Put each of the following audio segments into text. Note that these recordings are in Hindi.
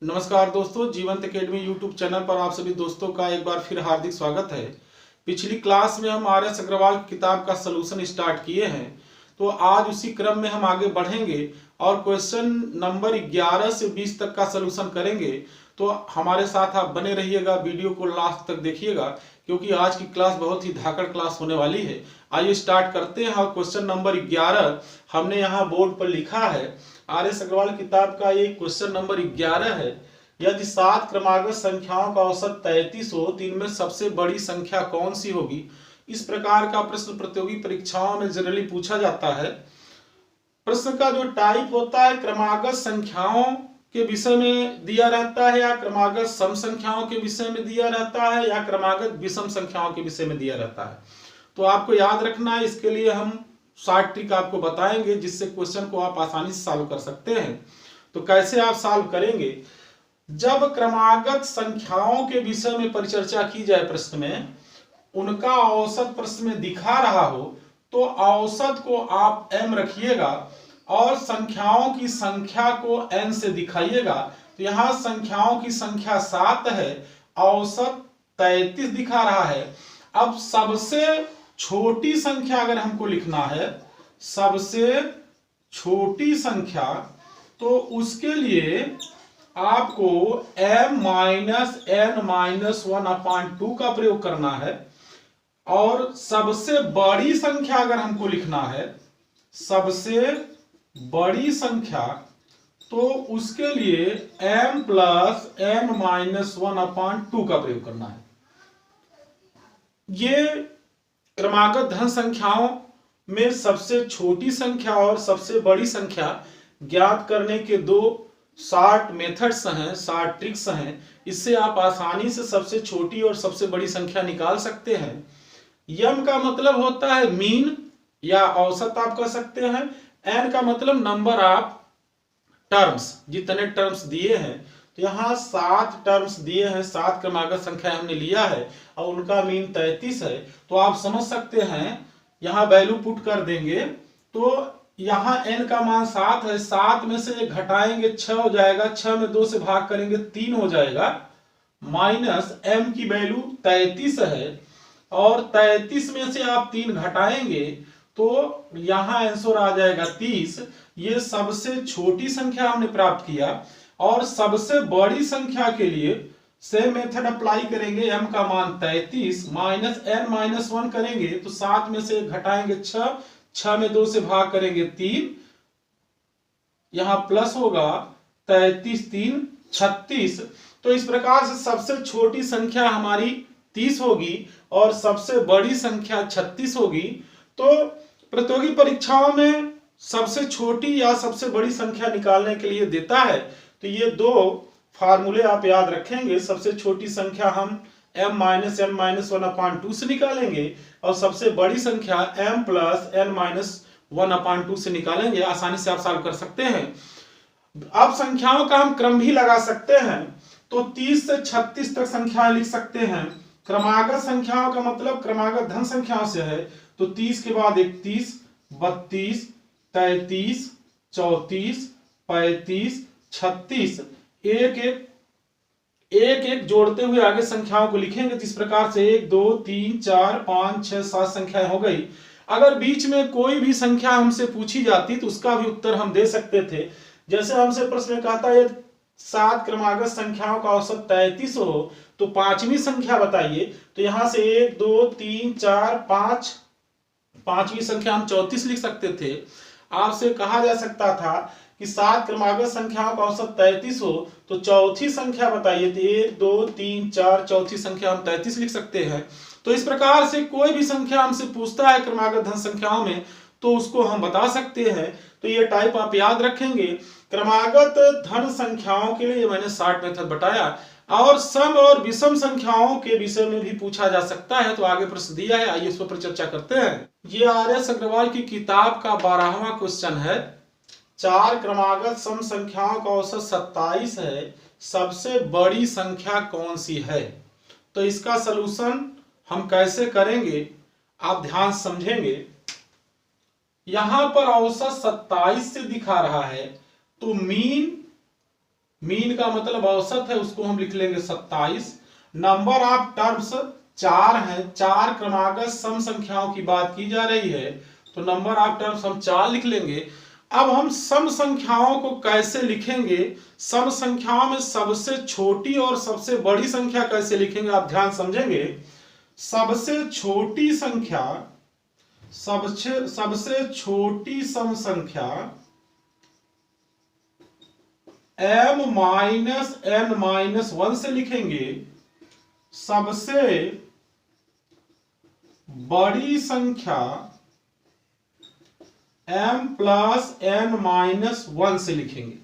नमस्कार दोस्तों, जीवंत एकेडमी यूट्यूब चैनल पर आप सभी दोस्तों का एक बार फिर हार्दिक स्वागत है। पिछली क्लास में हम आर एस अग्रवाल की किताब का सलूशन स्टार्ट किए हैं, तो आज उसी क्रम में हम आगे बढ़ेंगे और क्वेश्चन नंबर 11 से 20 तक का सलूशन करेंगे। तो हमारे साथ आप बने रहिएगा, वीडियो को लास्ट तक देखिएगा क्योंकि आज की क्लास बहुत ही धाकड़ क्लास होने वाली है। आइए स्टार्ट करते हैं। और क्वेश्चन नंबर 11 हमने यहाँ बोर्ड पर लिखा है। आर एस अग्रवाल किताब का ये क्वेश्चन नंबर 11 है। यदि 7 क्रमागत संख्याओं का औसत 33 हो तो इनमें सबसे बड़ी संख्या कौन सी होगी। इस प्रकार का प्रश्न प्रतियोगी परीक्षाओं में जनरली पूछा जाता है। प्रश्न का जो टाइप होता है क्रमागत संख्याओं के विषय में दिया रहता है, या क्रमागत सम संख्याओं के विषय में दिया रहता है, या क्रमागत विषम संख्याओं के विषय में दिया रहता है। तो आपको याद रखना है, इसके लिए हम शॉर्ट ट्रिक आपको बताएंगे जिससे क्वेश्चन को आप आसानी से सॉल्व कर सकते हैं। तो कैसे आप सॉल्व करेंगे, जब क्रमागत संख्याओं के विषय में परिचर्चा की जाए प्रश्न में, उनका औसत प्रश्न में दिखा रहा हो तो औसत को आप m रखिएगा और संख्याओं की संख्या को n से दिखाइएगा। तो यहां संख्याओं की संख्या 7 है, औसत 33 दिखा रहा है। अब सबसे छोटी संख्या अगर हमको लिखना है, सबसे छोटी संख्या, तो उसके लिए आपको m-n-1/2 का प्रयोग करना है। और सबसे बड़ी संख्या अगर हमको लिखना है, सबसे बड़ी संख्या, तो उसके लिए m+n-1/2 का प्रयोग करना है। ये क्रमागत धन संख्याओं में सबसे छोटी संख्या और सबसे बड़ी संख्या ज्ञात करने के दो शॉर्ट मेथड्स हैं, शॉर्ट ट्रिक्स हैं। इससे आप आसानी से सबसे छोटी और सबसे बड़ी संख्या निकाल सकते हैं। यम का मतलब होता है मीन या औसत आप कह सकते हैं। एन का मतलब नंबर ऑफ टर्म्स, जितने टर्म्स दिए हैं। तो यहाँ 7 टर्म्स दिए हैं, 7 क्रमागत संख्या हमने लिया है और उनका मीन 33 है। तो आप समझ सकते हैं, यहाँ वैल्यू पुट कर देंगे तो यहाँ n का मान 7 है, 7 में से घटाएंगे 6 हो जाएगा, 6 में 2 से भाग करेंगे 3 हो जाएगा, माइनस m की वैल्यू 33 है और 33 में से आप 3 घटाएंगे तो यहां आंसर आ जाएगा 30। ये सबसे छोटी संख्या हमने प्राप्त किया। और सबसे बड़ी संख्या के लिए सेम मेथड अप्लाई करेंगे, m का मान 33 माइनस n-1 करेंगे तो 7 में से घटाएंगे 6, 6 में 2 से भाग करेंगे 3, यहां प्लस होगा 33 3 36। तो इस प्रकार से सबसे छोटी संख्या हमारी 30 होगी और सबसे बड़ी संख्या 36 होगी। तो प्रतियोगी परीक्षाओं में सबसे छोटी या सबसे बड़ी संख्या निकालने के लिए देता है। तो ये दो फार्मूले आप याद रखेंगे। सबसे छोटी संख्या हम m-n-1/2 से निकालेंगे और सबसे बड़ी संख्या m+n-1/2 से निकालेंगे। आसानी से आप सॉल्व कर सकते हैं। अब संख्याओं का हम क्रम भी लगा सकते हैं। तो 30 से 36 तक संख्याएं लिख सकते हैं। क्रमागत संख्याओं का मतलब क्रमागत धन संख्याओं से है। तो 30 के बाद 31, 32, 33, 34, 35, 36, एक एक जोड़ते हुए आगे संख्याओं को लिखेंगे। जिस प्रकार से 1 2 3 4 5 6 7 संख्याएं हो गई। अगर बीच में कोई भी संख्या हमसे पूछी जाती तो उसका भी उत्तर हम दे सकते थे। जैसे हमसे प्रश्न में कहता है 7 क्रमागत संख्याओं का औसत 33 हो तो पांचवी संख्या बताइए। तो यहां से 1 2 3 4 5, पांचवी संख्या हम 34 लिख सकते थे। आपसे कहा जा सकता था कि 7 क्रमागत संख्याओं का औसत 33 हो तो चौथी संख्या बताइए। तो 1 2 3 4, चौथी संख्या हम 33 लिख सकते हैं। तो इस प्रकार से कोई भी संख्या हमसे पूछता है क्रमागत धन संख्याओं में तो उसको हम बता सकते हैं। तो ये टाइप आप याद रखेंगे। क्रमागत धन संख्याओं के लिए मैंने शॉर्ट मेथड बताया। और सम और विषम संख्याओं के विषय में भी पूछा जा सकता है। तो आगे प्रश्न दिया है, आइए इस पर चर्चा करते हैं। ये आर एस अग्रवाल की किताब का 12वां क्वेश्चन है। 4 क्रमागत सम संख्याओं का औसत 27 है, सबसे बड़ी संख्या कौन सी है। तो इसका सलूशन हम कैसे करेंगे आप ध्यान समझेंगे। यहां पर औसत 27 से दिखा रहा है तो मीन मीन का मतलब औसत है, उसको हम लिख लेंगे 27। नंबर ऑफ टर्म्स 4 है, 4 क्रमागत सम संख्याओं की बात की जा रही है, तो नंबर ऑफ टर्म्स हम 4 लिख लेंगे। अब हम सम संख्याओं को कैसे लिखेंगे, सम संख्याओं में सबसे छोटी और सबसे बड़ी संख्या कैसे लिखेंगे, आप ध्यान समझेंगे। सबसे छोटी संख्या, सबसे छोटी सम संख्या m-n-1 से लिखेंगे। सबसे बड़ी संख्या m+n-1 से लिखेंगे।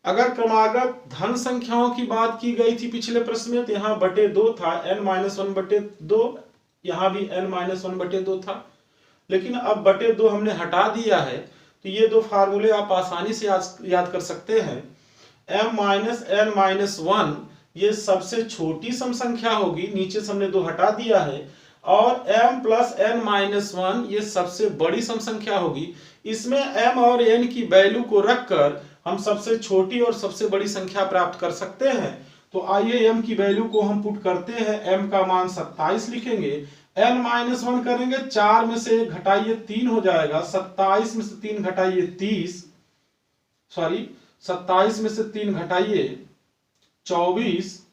अगर क्रमागत धन संख्याओं की बात की गई थी पिछले प्रश्न में, तो यहां बटे 2 था, n-1/2, यहां भी n-1/2 था, लेकिन अब बटे 2 हमने हटा दिया है, तो ये दो फार्मूले आप आसानी से याद कर सकते हैं। m-n-1 ये सबसे छोटी सम संख्या होगी, नीचे से हमने 2 हटा दिया है, और m+n-1 ये सबसे बड़ी सम संख्या होगी। इसमें m और n की वैल्यू को रखकर हम सबसे छोटी और सबसे बड़ी संख्या प्राप्त कर सकते हैं। तो आइए m की वैल्यू को हम पुट करते हैं। m का मान 27 लिखेंगे, n-1 करेंगे, 4 में से 1 घटाइए 3 हो जाएगा, 27 में से 3 घटाइए 30, सॉरी 27 में से 3 घटाइए 24,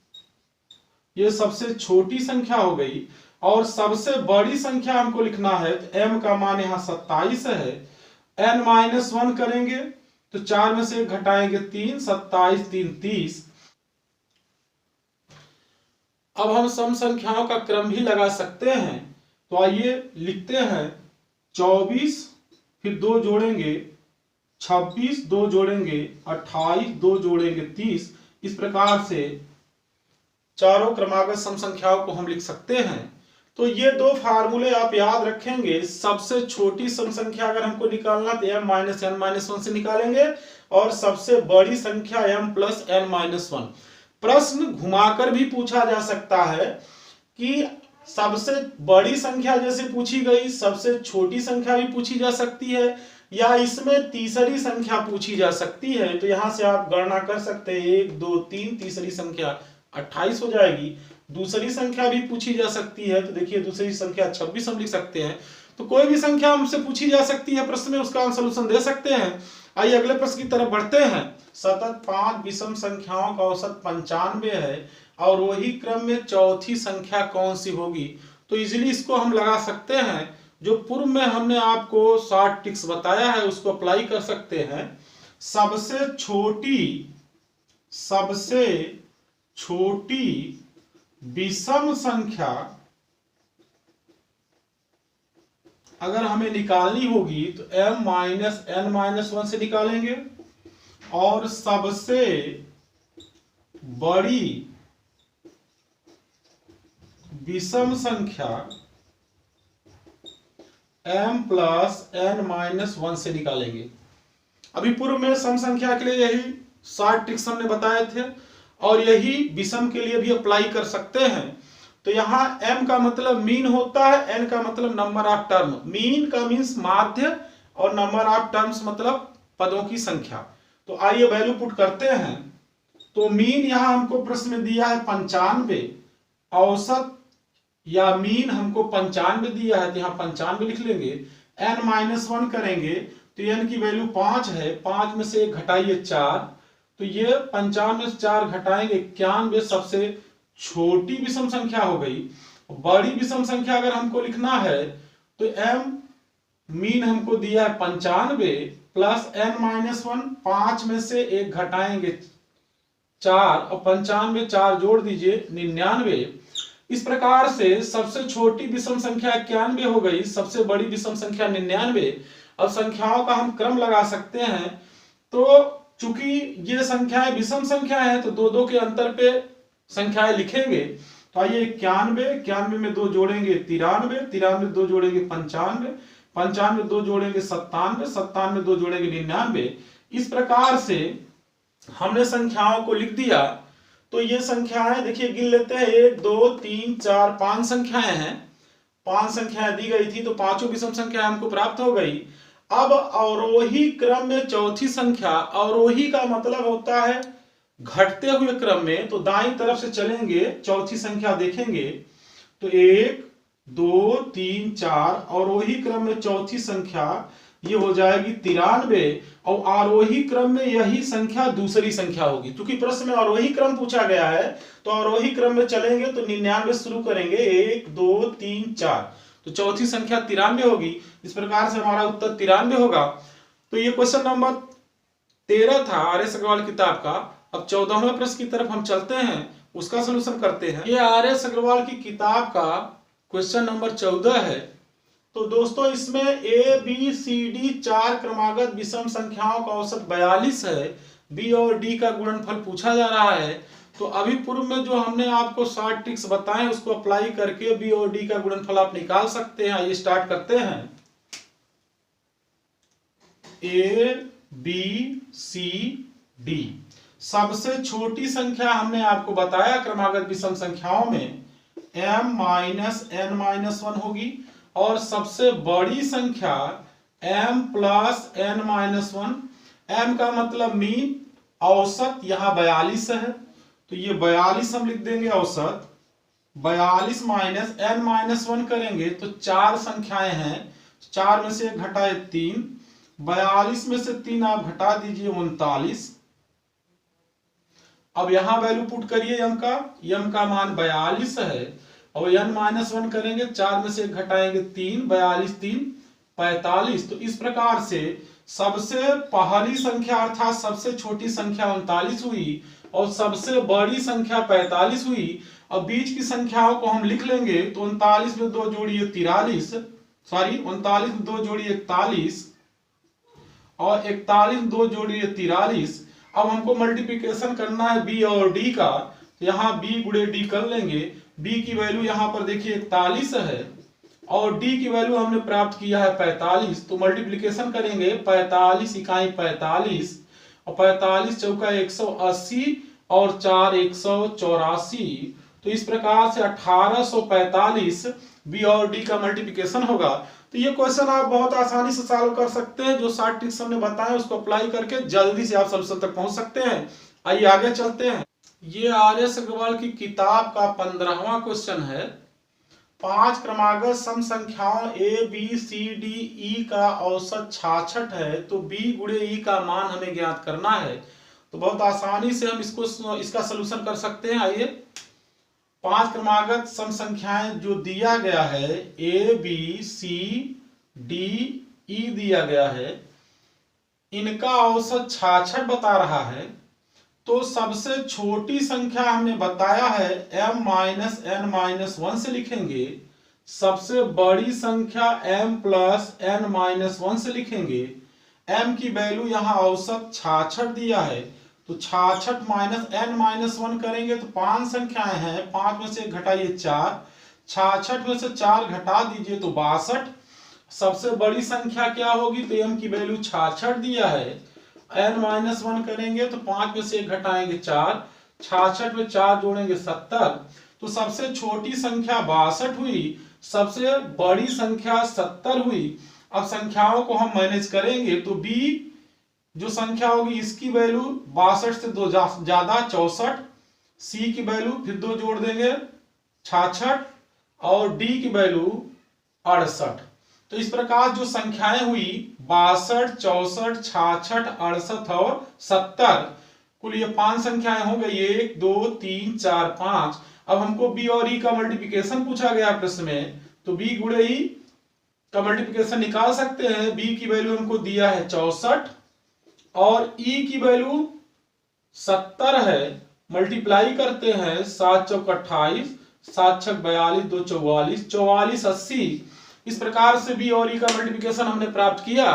ये सबसे छोटी संख्या हो गई। और सबसे बड़ी संख्या हमको लिखना है, तो m का मान यहां 27 है, n-1 करेंगे तो 4 में से 1 घटाएंगे 3, 27 3 30। अब हम सम संख्याओं का क्रम भी लगा सकते हैं, तो आइए लिखते हैं 24, फिर 2 जोड़ेंगे 26, 2 जोड़ेंगे 28, 2 जोड़ेंगे 30। इस प्रकार से चारों क्रमागत सम संख्याओं को हम लिख सकते हैं। तो ये दो फार्मूले आप याद रखेंगे। सबसे छोटी सम संख्या अगर हमको निकालना तो m-n-1 से निकालेंगे, और सबसे बड़ी संख्या m+n-1। प्रश्न घुमाकर भी पूछा जा सकता है कि सबसे बड़ी संख्या जैसे पूछी गई, सबसे छोटी संख्या भी पूछी जा सकती है, या इसमें तीसरी संख्या पूछी जा सकती है। तो यहां से आप गणना कर सकते हैं, 1 2 3, तीसरी संख्या 28 हो जाएगी। दूसरी संख्या भी पूछी जा सकती है, तो देखिए दूसरी संख्या 26 हम लिख सकते हैं। तो कोई भी संख्या हमसे पूछी जा सकती है प्रश्न में, उसका हम सलूशन दे सकते हैं। आइए अगले प्रश्न की तरफ बढ़ते हैं। सतत 5 विषम संख्याओं का औसत 95 है, और वही क्रम में चौथी संख्या कौन सी होगी। तो इजीली इसको हम लगा सकते हैं। जो पूर्व में हमने आपको शॉर्ट ट्रिक्स बताया है उसको अप्लाई कर सकते हैं। सबसे छोटी विषम संख्या अगर हमें निकालनी होगी तो m-n-1 से निकालेंगे, और सबसे बड़ी विषम संख्या m+n-1 से निकालेंगे। अभी पूर्व में सम संख्या के लिए यही शॉर्ट ट्रिक्स हमने बताए थे, और यही विषम के लिए भी अप्लाई कर सकते हैं। तो यहाँ m का मतलब मीन होता है, n का मतलब नंबर ऑफ टर्म। मीन का मीन्स माध्य, और नंबर ऑफ टर्म्स मतलब पदों की संख्या। तो आइए वैल्यू पुट करते हैं। तो मीन यहाँ हमको प्रश्न में दिया है 95, औसत या मीन हमको 95 दिया है, तो यहाँ 95 लिख लेंगे। n-1 करेंगे तो n की वैल्यू 5 है, 5 में से 1 घटाइए 4, तो ये 55 में से 4 घटाएंगे 91, सबसे छोटी विषम संख्या हो गई। बड़ी विषम संख्या अगर हमको लिखना है तो m मीन हमको दिया है 95 प्लस n-1, 5 में से 1 घटाएंगे 4, और 55 में 4 जोड़ दीजिए 99। इस प्रकार से सबसे छोटी विषम संख्या 91 हो गई, सबसे बड़ी विषम संख्या 99। अब संख्याओं का हम क्रम लगा सकते हैं। तो चूंकि ये संख्याएं विषम संख्या है, तो 2 2 के अंतर पे संख्याएं लिखेंगे। तो आइए 91 में 2 जोड़ेंगे 93 में 2 जोड़ेंगे 95 में 2 जोड़ेंगे 97 में 2 जोड़ेंगे 99। इस प्रकार से हमने संख्याओं को लिख दिया। तो ये संख्याएं देखिए गिन लेते हैं, 1 2 3 4 5 संख्याएं हैं। 5 संख्याएं दी गई थी, तो पांचों विषम संख्या हमको प्राप्त हो गई। अब अवरोही क्रम में चौथी संख्या, अवरोही का मतलब होता है घटते हुए क्रम में, तो दाईं तरफ से चलेंगे, चौथी संख्या देखेंगे तो 1 2 3 4, अवरोही क्रम में चौथी संख्या ये हो जाएगी 93, और आरोही क्रम में यही संख्या दूसरी संख्या होगी। क्योंकि प्रश्न में आरोही क्रम पूछा गया है तो आरोही क्रम में चलेंगे तो 99 शुरू करेंगे, 1 2 3 4, तो चौथी संख्या 93 होगी। इस प्रकार से हमारा उत्तर 93 होगा। तो ये क्वेश्चन नंबर 13 था आर.एस. अग्रवाल किताब का। अब 14वें प्रश्न की तरफ हम चलते हैं, उसका सलूशन करते हैं। ये आर.एस. अग्रवाल की किताब का क्वेश्चन नंबर 14 है। तो दोस्तों इसमें ए बी सी डी 4 क्रमागत विषम संख्याओं का औसत 42 है, बी और डी का गुणनफल पूछा जा रहा है। तो अभी पूर्व में जो हमने आपको 60 ट्रिक्स बताए उसको अप्लाई करके बी और डी का गुणनफल आप निकाल सकते हैं। आइए स्टार्ट करते हैं। ए बी सी डी, सबसे छोटी संख्या हमने आपको बताया क्रमागत विषम संख्याओं में m - n - 1 होगी, और सबसे बड़ी संख्या m + n-1, m का मतलब मीन, औसत यहाँ 42 है तो ये 42 हम लिख देंगे औसत। 42 - n-1 करेंगे तो 4 संख्याएं हैं, 4 में से 1 घटाए 3, 42 में से 3 आप घटा दीजिए 39। अब यहां वैल्यू पुट करिए m का मान 42 है, और n-1 करेंगे, 4 में से 1 घटाएंगे 3, 42 3 45। तो इस प्रकार से सबसे पहली संख्या अर्थात सबसे छोटी संख्या 39 हुई, और सबसे बड़ी संख्या 45 हुई। अब बीच की संख्याओं को हम लिख लेंगे तो 39 में 2 जोड़िए 43, सॉरी 39 में 2 जोड़िए 41, और 41 में 2 जोड़िए 43। अब हमको मल्टीप्लिकेशन करना है बी और डी का, तो यहाँ b गुणे डी कर लेंगे। b की वैल्यू यहाँ पर देखिए 41 है, और d की वैल्यू हमने प्राप्त किया है 45, तो मल्टीप्लिकेशन करेंगे 45 इकाई 45, और 45 चौका 180, और 4 184। तो इस प्रकार से 1845 बी और डी का मल्टीप्लिकेशन होगा। तो ये क्वेश्चन आप बहुत आसानी से सॉल्व कर सकते हैं। जो 60 ट्रिक्स हमने बताए उसको अप्लाई करके जल्दी से आप सॉल्यूशन तक पहुंच सकते हैं। आइए आगे चलते हैं। ये आर.एस. अग्रवाल की किताब का 15वां क्वेश्चन है। 5 क्रमागत सम संख्याओं A B C D E का औसत 66 है, तो बी गुणे ई का मान हमें ज्ञात करना है। तो बहुत आसानी से हम इसका सलूशन कर सकते हैं। आइए, 5 क्रमागत सम संख्याएं जो दिया गया है A B C D E दिया गया है, इनका औसत 66 बता रहा है। तो सबसे छोटी संख्या हमने बताया है m - n-1 से लिखेंगे, सबसे बड़ी संख्या m + n-1 से लिखेंगे। m की वैल्यू यहाँ औसत 66 दिया है, तो 66 - n-1 करेंगे तो 5 संख्याएं हैं, 5 में से 1 घटाइए 4, 66 में से 4 घटा दीजिए तो 62। सबसे बड़ी संख्या क्या होगी, तो m की वैल्यू 66 दिया है, n-1 करेंगे तो 5 में से 1 घटाएंगे 4, 66 में 4 जोड़ेंगे 70। तो सबसे छोटी संख्या 62 हुई, सबसे बड़ी संख्या 70 हुई। अब संख्याओं को हम मैनेज करेंगे तो b जो संख्या होगी इसकी वैल्यू 62 से 2 ज्यादा 64, c की वैल्यू फिर 2 जोड़ देंगे 66, और d की वैल्यू 68। तो इस प्रकार जो संख्याएं हुई 62, 64, 66, 68 और 70, कुल ये 5 संख्याएं हो गई, 1 2 3 4 5। अब हमको b और e का मल्टीप्लिकेशन पूछा गया प्रश्न में, तो b गुणे e का मल्टीप्लिकेशन निकाल सकते हैं। b की वैल्यू हमको दिया है 64, और e की वैल्यू 70 है। मल्टीप्लाई करते हैं, 7 चौक 28, 7 छक 42, 2 44, 44 80। इस प्रकार से बी और ई का मल्टीप्लिकेशन हमने प्राप्त किया।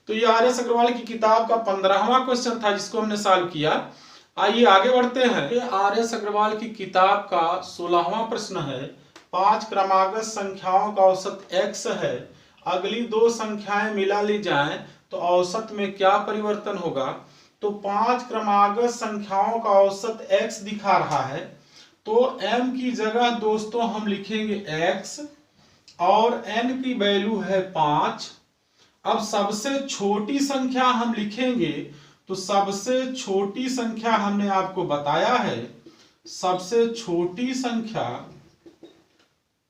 तो ये आर.एस. अग्रवाल की किताब का 15वां क्वेश्चन था जिसको हमने सॉल्व किया। आइए आगे बढ़ते हैं। ये आर.एस. अग्रवाल की किताब का 16वां प्रश्न है। 5 क्रमागत संख्याओं का औसत x है, अगली 2 संख्याएं मिला ली जाएं तो औसत में क्या परिवर्तन होगा। तो 5 क्रमागत संख्याओं का औसत x दिखा रहा है, तो m की जगह दोस्तों हम लिखेंगे x, और n की वैल्यू है 5, अब सबसे छोटी संख्या हम लिखेंगे, तो सबसे छोटी संख्या हमने आपको बताया है, सबसे छोटी संख्या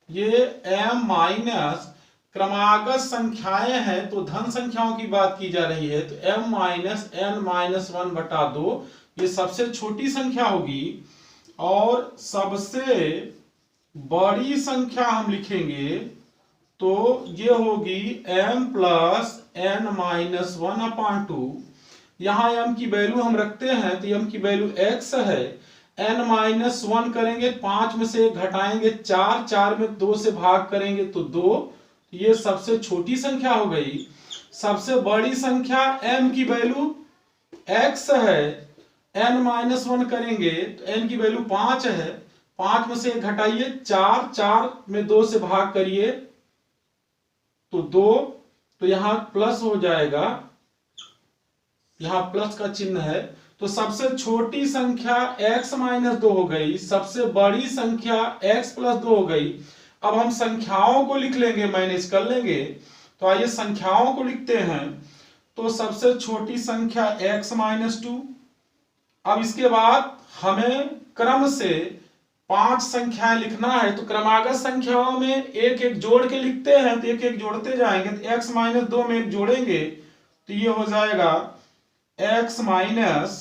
ये m माइनस क्रमागत संख्याएं हैं, तो धन संख्याओं की बात की जा रही है, तो m माइनस n माइनस 1/2 ये सबसे छोटी संख्या होगी। और सबसे बड़ी संख्या हम लिखेंगे तो ये होगी m प्लस n माइनस 1/2। यहाँ m की वैल्यू हम रखते हैं, तो m की वैल्यू x है, n माइनस 1 करेंगे, 5 में से 1 घटाएंगे 4, 4 में 2 से भाग करेंगे तो 2, ये सबसे छोटी संख्या हो गई। सबसे बड़ी संख्या m की वैल्यू x है, n माइनस 1 करेंगे तो n की वैल्यू 5 है, 5 में से 1 घटाइए 4, 4 में 2 से भाग करिए तो 2, तो यहां प्लस हो जाएगा, यहां प्लस का चिन्ह है। तो सबसे छोटी संख्या x माइनस 2 हो गई, सबसे बड़ी संख्या x प्लस 2 हो गई। अब हम संख्याओं को लिख लेंगे, मैनेज कर लेंगे। तो आइए संख्याओं को लिखते हैं। तो सबसे छोटी संख्या x माइनस 2। अब इसके बाद हमें क्रम से 5 संख्याएं लिखना है, तो क्रमागत संख्याओं में एक एक जोड़ के लिखते हैं, तो एक एक जोड़ते जाएंगे। तो x माइनस 2 में एक जोड़ेंगे तो ये हो जाएगा x माइनस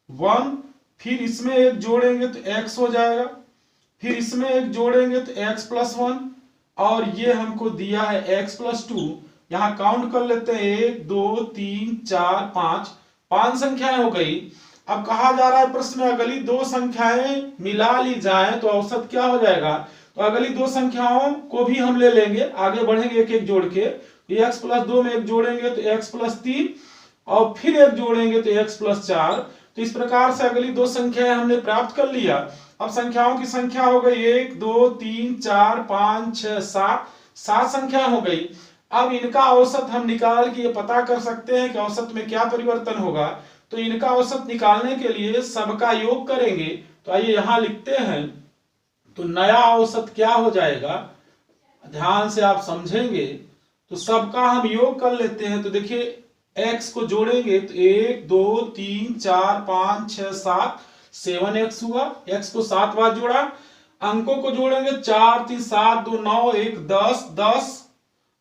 1, फिर इसमें एक जोड़ेंगे तो x हो जाएगा, फिर इसमें एक जोड़ेंगे तो x प्लस 1, और ये हमको दिया है x प्लस 2। यहां काउंट कर लेते हैं 1 2 3 4 5, 5 संख्याएं हो गई। अब कहा जा रहा है प्रश्न में अगली दो संख्याएं मिला ली जाएं तो औसत क्या हो जाएगा। तो अगली दो संख्याओं को भी हम ले लेंगे, आगे बढ़ेंगे एक एक जोड़ के। x प्लस 2 में एक जोड़ेंगे तो x प्लस 3, और फिर एक जोड़ेंगे तो x प्लस 4। तो इस प्रकार से अगली दो संख्याएं हमने प्राप्त कर लिया। अब संख्याओं की संख्या हो गई 1 2 3 4 5 6 7, 7 संख्या हो गई। अब इनका औसत हम निकाल के ये पता कर सकते हैं कि औसत में क्या परिवर्तन होगा। तो इनका औसत निकालने के लिए सबका योग करेंगे। तो आइए यहां लिखते हैं। तो नया औसत क्या हो जाएगा, ध्यान से आप समझेंगे। तो सबका हम योग कर लेते हैं। तो देखिए x को जोड़ेंगे तो 1 2 3 4 5 6 7, 7x हुआ। x को 7 बार जोड़ा। अंकों को जोड़ेंगे 4 3 7 2 9 1 10,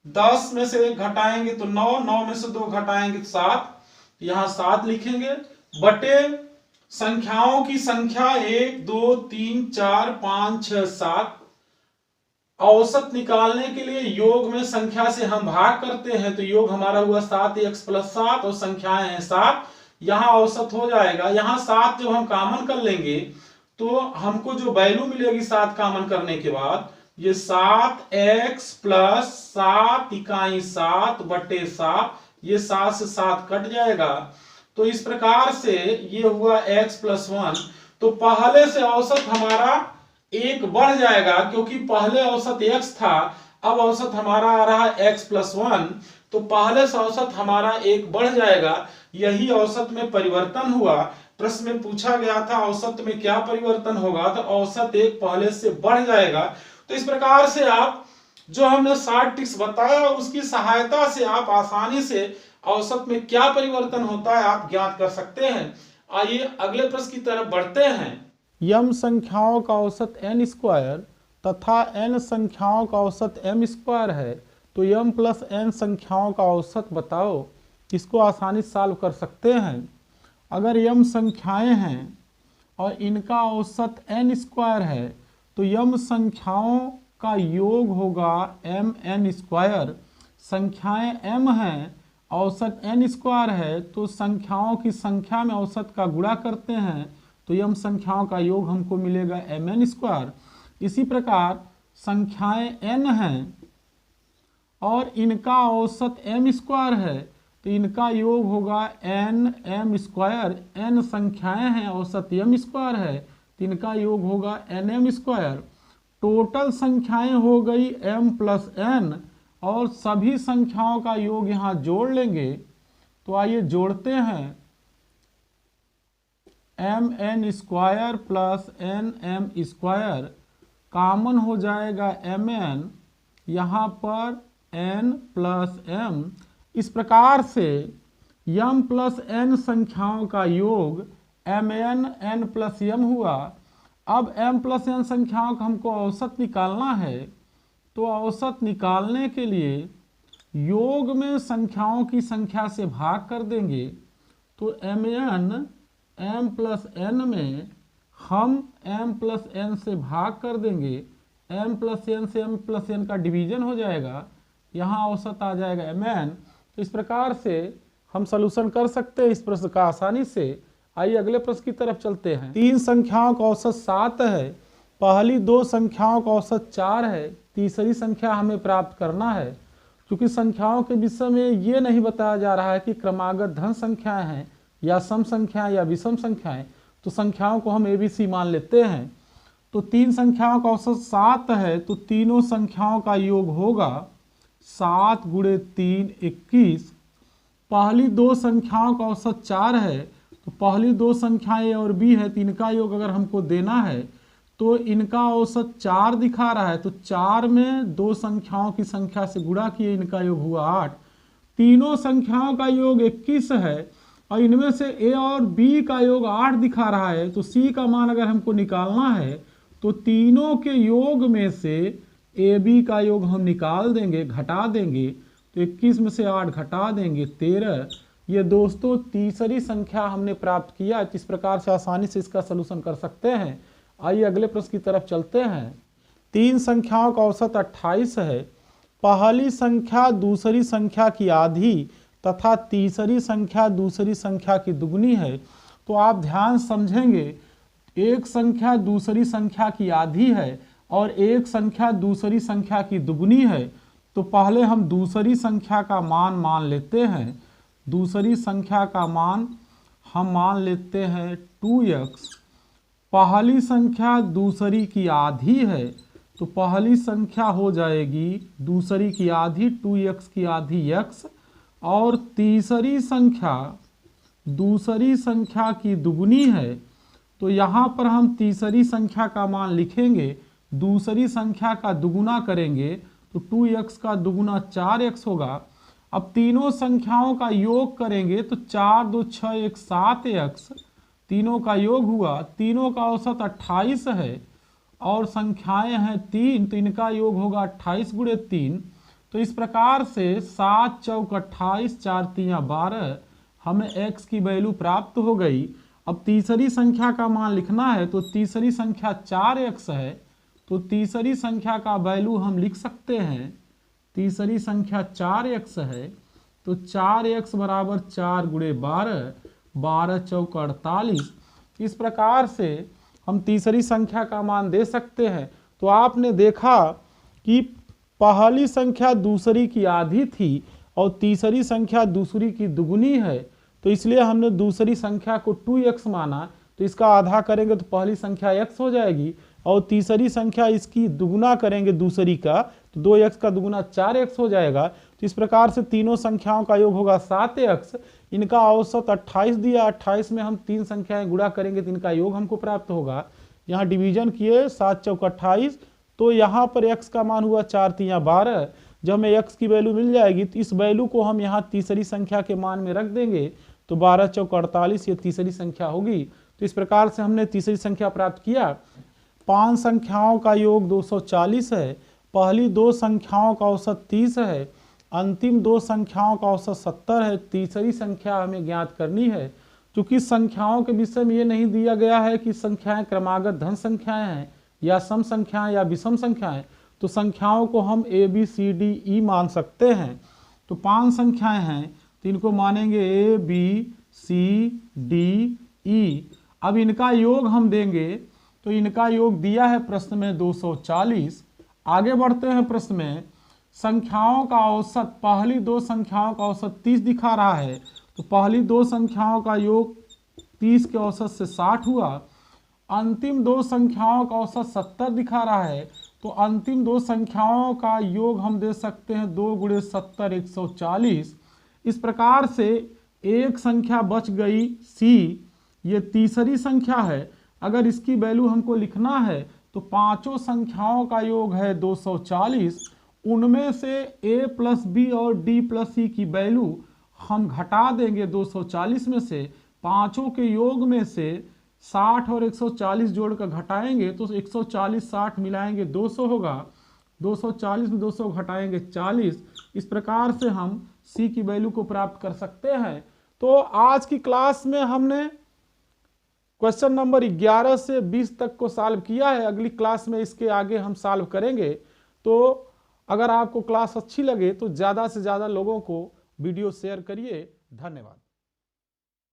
10 में से 1 घटाएंगे तो 9, 9 में से 2 घटाएंगे तो 7, यहां 7 लिखेंगे, बटे संख्याओं की संख्या 1 2 3 4 5 6 7। औसत निकालने के लिए योग में संख्या से हम भाग करते हैं। तो योग हमारा हुआ 7x प्लस 7, और संख्याएं हैं 7, यहां औसत हो जाएगा। यहां 7 जब हम कॉमन कर लेंगे तो हमको जो वैल्यू मिलेगी 7 कॉमन करने के बाद, ये 7x प्लस 7 इकाई 7 बटे 7, ये 7 से 7 कट जाएगा। तो इस प्रकार से ये हुआ x प्लस 1। तो पहले से औसत हमारा 1 बढ़ जाएगा, क्योंकि पहले औसत x था, अब औसत हमारा आ रहा है x प्लस 1। तो पहले से औसत हमारा 1 बढ़ जाएगा। यही औसत में परिवर्तन हुआ। प्रश्न में पूछा गया था औसत में क्या परिवर्तन होगा, तो औसत 1 पहले से बढ़ जाएगा। तो इस प्रकार से आप जो हमने 60 टिप्स बताया उसकी सहायता से आप आसानी से औसत में क्या परिवर्तन होता है आप ज्ञात कर सकते हैं। आइए अगले प्रश्न की तरफ बढ़ते हैं। m संख्याओं का औसत n स्क्वायर तथा n संख्याओं का औसत m स्क्वायर है, तो m प्लस n संख्याओं का औसत बताओ। इसको आसानी से सॉल्व कर सकते हैं। अगर m संख्याएं हैं और इनका औसत n स्क्वायर है, तो m संख्याओं का योग होगा mn स्क्वायर। संख्याएं m हैं, औसत n स्क्वायर है, तो संख्याओं की संख्या में औसत का गुणा करते हैं, तो m संख्याओं का योग हमको मिलेगा mn स्क्वायर। इसी प्रकार संख्याएं n हैं और इनका औसत m स्क्वायर है, तो इनका योग होगा n m स्क्वायर। n संख्याएं हैं, औसत m स्क्वायर है, तो इनका योग होगा nm स्क्वायर। टोटल संख्याएं हो गई m प्लस n, और सभी संख्याओं का योग यहाँ जोड़ लेंगे। तो आइए जोड़ते हैं। mn square plus nm square, common हो जाएगा mn, यहाँ पर n प्लस m। इस प्रकार से m प्लस n संख्याओं का योग mn n प्लस m हुआ। अब m प्लस n संख्याओं का हमको औसत निकालना है, तो औसत निकालने के लिए योग में संख्याओं की संख्या से भाग कर देंगे। तो mn m प्लस n में हम m प्लस n से भाग कर देंगे। m प्लस n से m प्लस n का डिवीजन हो जाएगा, यहाँ औसत आ जाएगा mn। तो इस प्रकार से हम सलूशन कर सकते हैं इस प्रश्न का आसानी से। आइए अगले प्रश्न की तरफ चलते हैं। 3 संख्याओं का औसत 7 है, पहली 2 संख्याओं का औसत 4 है, तीसरी संख्या हमें प्राप्त करना है। क्योंकि संख्याओं के विषय में ये नहीं बताया जा रहा है कि क्रमागत धन संख्याएं हैं या सम संख्याएं या विषम संख्याएं, तो संख्याओं को हम ABC मान लेते हैं। तो 3 संख्याओं का औसत 7 है, तो तीनों संख्याओं का योग होगा 7 गुणे 3 21। पहली 2 संख्याओं का औसत 4 है, तो पहली 2 संख्याएं A और B है, तो इनका योग अगर हमको देना है तो इनका औसत 4 दिखा रहा है, तो 4 में 2 संख्याओं की संख्या से गुणा किए, इनका योग हुआ 8। तीनों संख्याओं का योग 21 है और इनमें से A और B का योग 8 दिखा रहा है, तो C का मान अगर हमको निकालना है तो तीनों के योग में से AB का योग हम निकाल देंगे, घटा देंगे। तो 21 में से 8 घटा देंगे 13। ये दोस्तों तीसरी संख्या हमने प्राप्त किया। इस प्रकार से आसानी से इसका सलूशन कर सकते हैं। आइए अगले प्रश्न की तरफ चलते हैं। 3 संख्याओं का औसत 28 है, पहली संख्या दूसरी संख्या की आधी तथा तीसरी संख्या दूसरी संख्या की दुगनी है। तो आप ध्यान समझेंगे, एक संख्या दूसरी संख्या की आधी है और एक संख्या दूसरी संख्या की दुगनी है। तो पहले हम दूसरी संख्या का मान मान लेते हैं। दूसरी संख्या का मान हम मान लेते हैं 2x। पहली संख्या दूसरी की आधी है, तो पहली संख्या हो जाएगी दूसरी की आधी 2x की आधी x, और तीसरी संख्या दूसरी संख्या की दुगनी है। तो यहाँ पर हम तीसरी संख्या का मान लिखेंगे, दूसरी संख्या का दुगुना करेंगे तो 2x का दुगुना 4x होगा। अब तीनों संख्याओं का योग करेंगे तो 4 2 6 1 7x, तीनों का योग हुआ। तीनों का औसत 28 है और संख्याएं हैं 3, तो इनका योग होगा 28 गुणे 3। तो इस प्रकार से 7 चौक 28 4 3 12, हमें x की वैल्यू प्राप्त हो गई। अब तीसरी संख्या का मान लिखना है, तो तीसरी संख्या 4x है, तो तीसरी संख्या का वैल्यू हम लिख सकते हैं। तीसरी संख्या 4x है, तो 4x बराबर 4 गुणे 12, 12 चौक 48। इस प्रकार से हम तीसरी संख्या का मान दे सकते हैं। तो आपने देखा कि पहली संख्या दूसरी की आधी थी और तीसरी संख्या दूसरी की दुगुनी है, तो इसलिए हमने दूसरी संख्या को 2x माना। तो इसका आधा करेंगे तो पहली संख्या x हो जाएगी, और तीसरी संख्या इसकी दुगुना करेंगे दूसरी का, तो 2x का दुगुना 4x हो जाएगा। तो इस प्रकार से तीनों संख्याओं का योग होगा 7x। इनका औसत 28 दिया, 28 में हम 3 संख्याएं गुणा करेंगे तो इनका योग हमको प्राप्त होगा। यहाँ डिवीजन किए 7 चौक 28, तो यहाँ पर x का मान हुआ 4 3 12। जब हमें x की वैल्यू मिल जाएगी तो इस वैल्यू को हम यहाँ तीसरी संख्या के मान में रख देंगे, तो 12 चौक 48 ये तीसरी संख्या होगी। तो इस प्रकार से हमने तीसरी संख्या प्राप्त किया। 5 संख्याओं का योग 240 है, पहली 2 संख्याओं का औसत 30 है, अंतिम 2 संख्याओं का औसत 70 है। तीसरी संख्या हमें ज्ञात करनी है। क्योंकि संख्याओं के विषय में ये नहीं दिया गया है कि संख्याएं क्रमागत धन संख्याएं हैं या सम संख्याएं या विषम संख्याएं, तो संख्याओं को हम A B C D E मान सकते हैं। तो 5 संख्याएं हैं, तो इनको मानेंगे A B C D E। अब इनका योग हम देंगे, तो इनका योग दिया है प्रश्न में 240। आगे बढ़ते हैं प्रश्न में। संख्याओं का औसत, पहली 2 संख्याओं का औसत 30 दिखा रहा है, तो पहली 2 संख्याओं का योग 30 के औसत से 60 हुआ। अंतिम 2 संख्याओं का औसत 70 दिखा रहा है, तो अंतिम 2 संख्याओं का योग हम दे सकते हैं 2 गुणे 70 140। इस प्रकार से एक संख्या बच गई C, ये तीसरी संख्या है। अगर इसकी वैल्यू हमको लिखना है तो पांचों संख्याओं का योग है 240 उनमें से a प्लस बी और d प्लस सी की वैल्यू हम घटा देंगे 240 में से, पांचों के योग में से 60 और 140 जोड़कर घटाएंगे तो 140 60 मिलाएंगे 200 होगा, 240 में 200 घटाएंगे 40। इस प्रकार से हम c की वैल्यू को प्राप्त कर सकते हैं। तो आज की क्लास में हमने क्वेश्चन नंबर 11 से 20 तक को सॉल्व किया है। अगली क्लास में इसके आगे हम सॉल्व करेंगे। तो अगर आपको क्लास अच्छी लगे तो ज़्यादा से ज़्यादा लोगों को वीडियो शेयर करिए। धन्यवाद।